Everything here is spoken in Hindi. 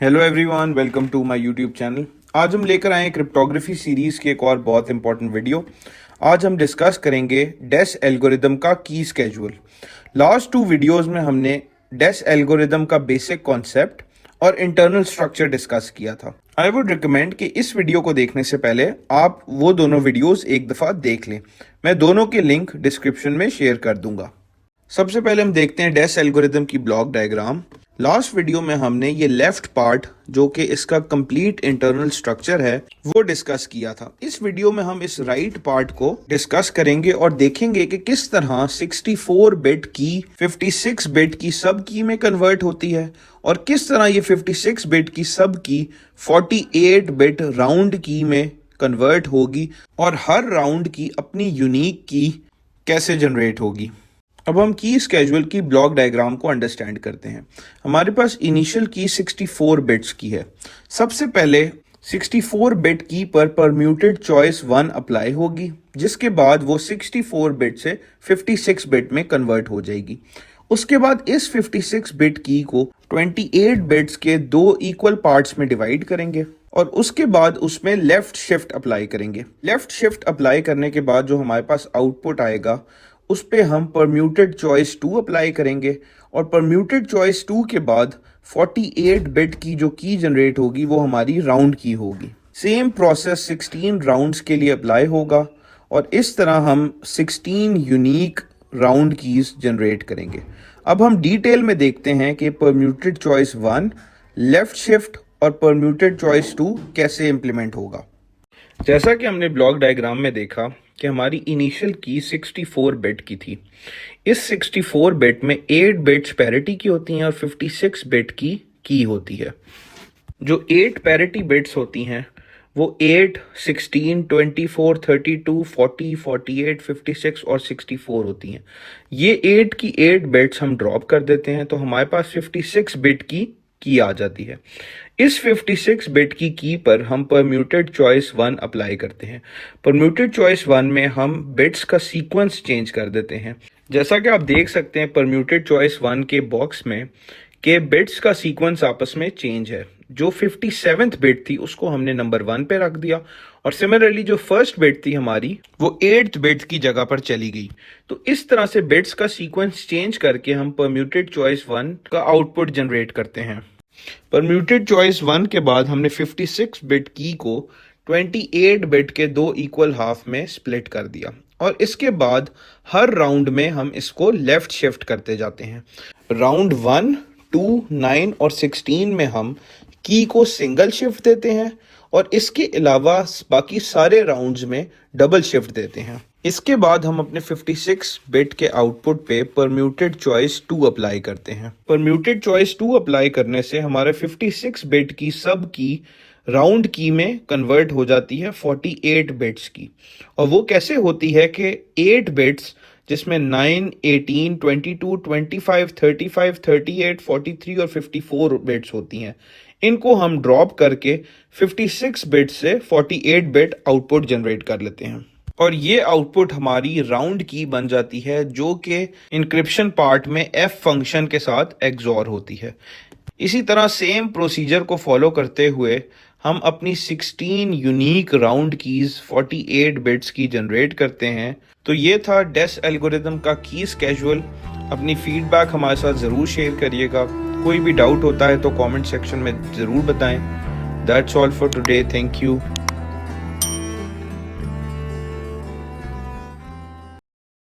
Hello everyone, welcome to my YouTube channel. आज हम लेकर आए क्रिप्टोग्राफी सीरीज की एक और बहुत इंपॉर्टेंट वीडियो। आज हम डिस्कस करेंगे डेस एल्गोरिदम का की स्केड्यूल। लास्ट 2 वीडियोस में हमने डेस एल्गोरिदम का बेसिक कॉन्सेप्ट और इंटरनल स्ट्रक्चर डिस्कस किया था। आई वुड रिकमेंड कि इस वीडियो को देखने से पहले आप वो दोनों वीडियोस एक दफ़ा देख लें। मैं दोनों के लिंक डिस्क्रिप्शन में शेयर कर दूंगा। सबसे पहले हम देखते हैं डेस एल्गोरिदम की ब्लॉक डायग्राम। लास्ट वीडियो में हमने ये लेफ्ट पार्ट, जो कि इसका कंप्लीट इंटरनल स्ट्रक्चर है, वो डिस्कस किया था। इस वीडियो में हम इस राइट पार्ट को डिस्कस करेंगे और देखेंगे कि किस तरह 64 बिट की 56 बिट की सब की में कन्वर्ट होती है और किस तरह ये 56 बिट की सब की 48 बिट राउंड की में कन्वर्ट होगी और हर राउंड की अपनी यूनिक की कैसे जनरेट होगी। अब हम की स्केड्यूल की ब्लॉक डायग्राम को अंडरस्टैंड करते हैं। हमारे पास इनिशियल की 64 बिट्स की है। सबसे पहले 64 बिट की पर परम्यूटेड चॉइस 1 अप्लाई होगी, जिसके बाद वो 64 बिट से 56 बिट में कन्वर्ट हो जाएगी। उसके बाद इस 56 बिट की को 28 बिट्स के 2 इक्वल पार्ट्स में डिवाइड करेंगे और उसके बाद उसमें लेफ्ट शिफ्ट अप्लाई करेंगे। लेफ्ट शिफ्ट अप्लाई करने के बाद जो हमारे पास आउटपुट आएगा उस पे हम परम्यूटेड चॉइस 2 अप्लाई करेंगे और परम्यूटेड चॉइस 2 के बाद 48 बिट की जो की जनरेट होगी वो हमारी राउंड की होगी। सेम प्रोसेस 16 राउंड्स के लिए अप्लाई होगा और इस तरह हम 16 यूनिक राउंड कीज जनरेट करेंगे। अब हम डिटेल में देखते हैं कि परम्यूटेड चॉइस 1, लेफ्ट शिफ्ट और परम्यूटेड चॉइस 2 कैसे इंप्लीमेंट होगा। जैसा कि हमने ब्लॉक डायग्राम में देखा कि हमारी इनिशियल की 64 बिट की थी। इस 64 बिट में 8 बिट्स पैरिटी की होती हैं और 56 बिट की होती है। जो 8 पैरिटी बिट्स होती हैं वो 8, 16, 24, 32, 40, 48, 56 और 64 होती हैं। ये 8 की 8 बिट्स हम ड्रॉप कर देते हैं तो हमारे पास 56 बिट की आ जाती है। इस 56 बिट की पर हम परम्यूटेड चॉइस 1 अप्लाई करते हैं। परम्यूटेड चॉइस 1 में हम बिट्स का सीक्वेंस चेंज कर देते हैं। जैसा कि आप देख सकते हैं परम्यूटेड चॉइस 1 के बॉक्स में के बिट्स का सीक्वेंस आपस में चेंज है। जो 57th बिट थी उसको हमने नंबर 1 पे रख दिया और सिमिलरली जो फर्स्ट बिट थी हमारी वो 8th बिट की जगह पर चली गई। तो इस तरह से बिट्स का सीक्वेंस चेंज करके हम परम्यूटेड चॉइस 1 का आउटपुट जनरेट करते हैं। परम्यूटेड चॉइस 1 के बाद हमने 56 बिट की को 28 बिट के 2 इक्वल हाफ में स्प्लिट कर दिया और इसके बाद हर राउंड में हम इसको लेफ्ट शिफ्ट करते जाते हैं। राउंड 1, 2, 9 और 16 में हम की को सिंगल शिफ्ट देते हैं और इसके अलावा बाकी सारे राउंड्स में डबल शिफ्ट देते हैं। इसके बाद हम अपने 56 बिट के आउटपुट पे परम्यूटेड चॉइस 2 अप्लाई करते हैं। परम्यूटेड चॉइस 2 अप्लाई करने से हमारे 56 बिट की सब की राउंड की में कन्वर्ट हो जाती है 48 बिट्स की। और वो कैसे होती है कि 8 बिट्स जिसमें 9, 18, 22, 25, 35, 38, 43 और 54 बिट्स होती हैं, इनको हम ड्रॉप करके 56 बिट से 48 बिट आउटपुट जनरेट कर लेते हैं और ये आउटपुट हमारी राउंड की बन जाती है, जो कि इंक्रिप्शन पार्ट में f फंक्शन के साथ एक्सॉर होती है। इसी तरह सेम प्रोसीजर को फॉलो करते हुए हम अपनी 16 यूनिक राउंड कीज 48 बिट्स की जनरेट करते हैं। तो ये था डेस एल्गोरिदम का की स्केड्यूल। अपनी फीडबैक हमारे साथ ज़रूर शेयर करिएगा। कोई भी डाउट होता है तो कमेंट सेक्शन में ज़रूर बताएं। That's all for today. Thank you.